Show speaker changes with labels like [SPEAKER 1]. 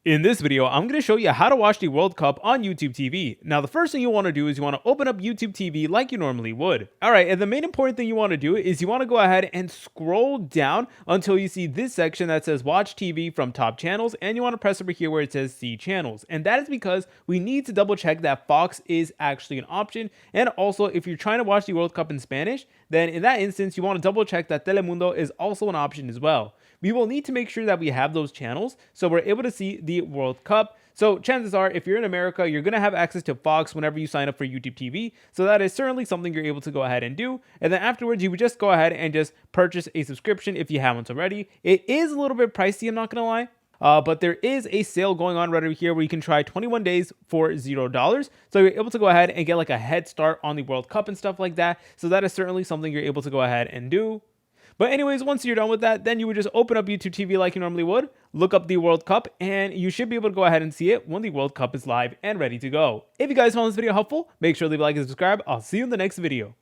[SPEAKER 1] In this video, I'm going to show you how to watch the World Cup on YouTube TV. Now, the first thing you want to do is you want to open up YouTube TV like you normally would. Alright, and the main important thing you want to do is you want to go ahead and scroll down until you see this section that says Watch TV from Top Channels, and you want to press over here where it says See Channels. And that is because we need to double check that Fox is actually an option, and also if you're trying to watch the World Cup in Spanish, then in that instance, you want to double check that Telemundo is also an option as well. We will need to make sure that we have those channels so we're able to see the World Cup. So chances are, if you're in America, you're going to have access to Fox whenever you sign up for YouTube TV. So that is certainly something you're able to go ahead and do. And then afterwards, you would just go ahead and just purchase a subscription if you haven't already. It is a little bit pricey, I'm not going to lie. But there is a sale going on right over here where you can try 21 days for $0. So you're able to go ahead and get like a head start on the World Cup and stuff like that. So that is certainly something you're able to go ahead and do. But anyways, once you're done with that, then you would just open up YouTube TV like you normally would, look up the World Cup, and you should be able to go ahead and see it when the World Cup is live and ready to go. If you guys found this video helpful, make sure to leave a like and subscribe. I'll see you in the next video.